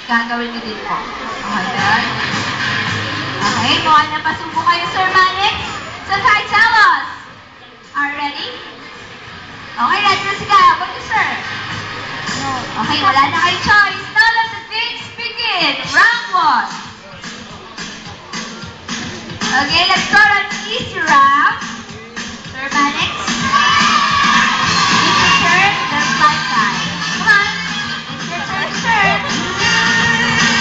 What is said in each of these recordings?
gagawin niyo din po. Okay, good. Okay, mukhang napasubo kayo, Sir Manix. So, Kai, tell us. Are you ready? Okay, ready na si Kyle. What you, sir? No. Okay, wala na kayo choice. Now let the games begin. Round 1. Okay, let's start on easy round. Sir Manix. It's your turn, just like that. Come on. It's your turn, sir.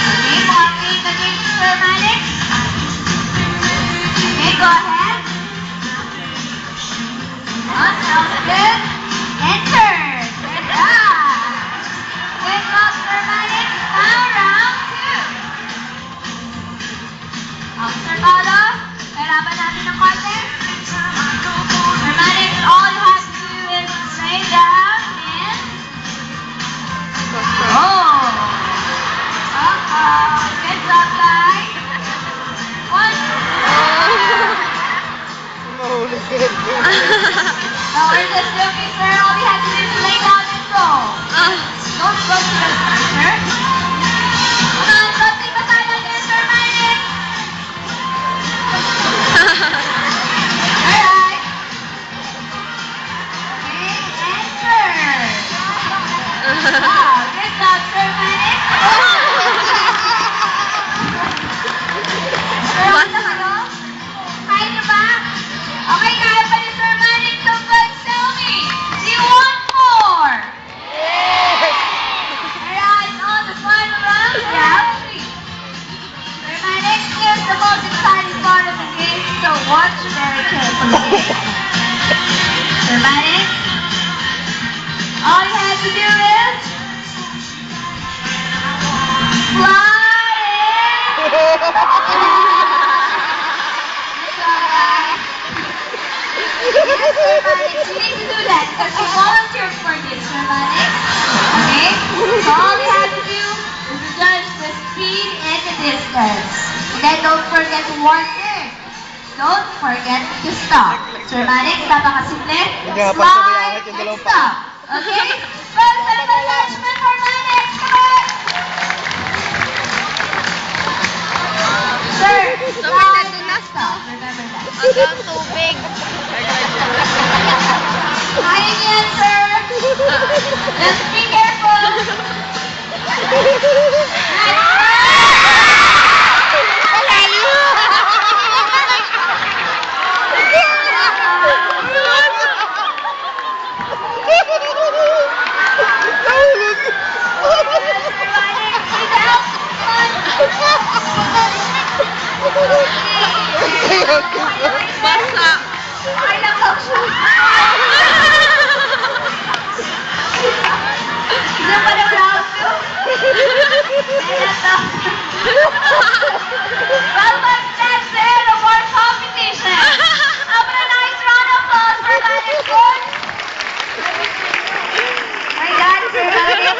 Okay, walking again, Sir Manix. Okay, go ahead. On, sounds good. Enter. Good job. Good luck, Sir Manix. Now round 2. Officer Paolo, kailangan natin ng konti. Sir Manix, all you have to do is lay down and... Oh! Uh-oh. Good job, guys. One. No, we're just joking, sir. All you have to do is lay down and roll. Don't go to the sir. Come on, something beside us, Sir Manix. Alright. Okay, enter. Wow, good job, Sir Manix. Sir, okay na kayo? Kaya niyo ba? Okay, kaya pa ni Sir Manix. So good, tell me. Do you want more? Yes! Alright, on the final round, round 3. Sir Manix, here's the most exciting part of the game, so watch very carefully. Sir Manix, all you have to do is slide in. Good job, guys. Yes, Sir Manix, you need to do that because you volunteered for this, Sir Manix. Okay? So all you have to do is to judge the speed and the distance. And then don't forget one thing. Don't forget to stop. Sir Manix, napakasimple. Slide and stop. Okay? Round of acknowledgement for Manix. Come on! Sir, slide and stop. Remember that. Hanggang tubig. Kaya niyan, sir. Just be careful. Basa. Ay, nakausap. Hindi pa na round 2. Well, but that's it of our competition. How about a nice round of applause for Manix Boy? My God, Sir Manix.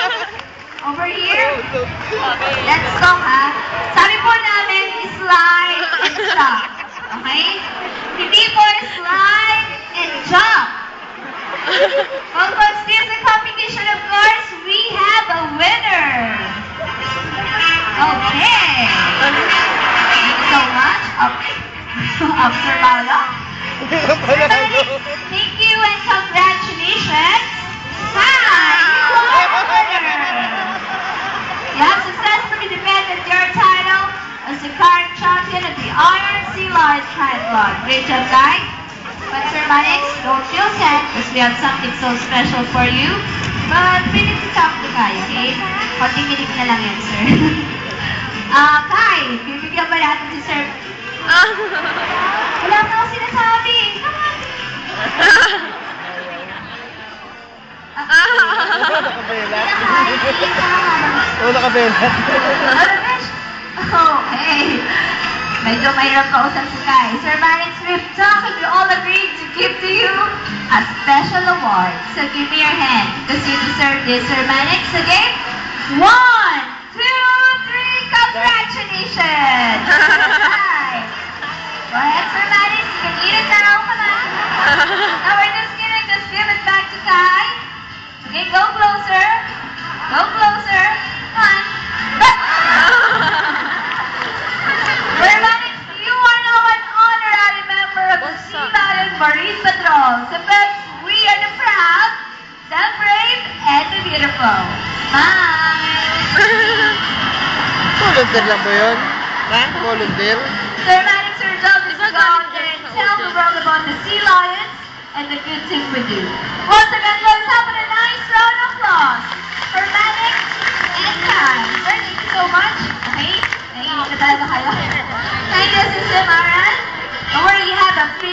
Over here. Let's go, ha? Sabi po namin, slide and stop. Okay? Hindi po slide and jump. Well, but still the competition, of course, we have a winner. Okay. Thank you so much. Officer Paolo. Thank you and congratulations. Hi, you are the winner. You have successfully defended your title as the current champion of the Iron Sea Lion Triathlon. Great job, guys. But Sir Manix, don't feel sad because we have something so special for you. But we need to talk to Kai, okay? Konting-kinig na lang yan, sir. Kai, bibigyan ba natin si Sir? Wala na ako sinasabi. Come on. Nakabelat. Okay. Medyo mahirap kausap si Kai. Sir Manix, we've talked and we all agreed to give to you a special award. So give me your hand because you deserve this, Sir Manix. Okay? 1, 2, 3, congratulations! Right. Go ahead, Sir Manix. You can eat it now. Come on. Now we're just gonna give it back to Kai. Okay, go closer. Go closer. Come on. Volunteer lang po yun? Ha? Volunteer? Sir Manning, Sir Job, is Diba to go out galing there and sa tell the audio? world about the sea lions and the good things we do. Once again, let's have a nice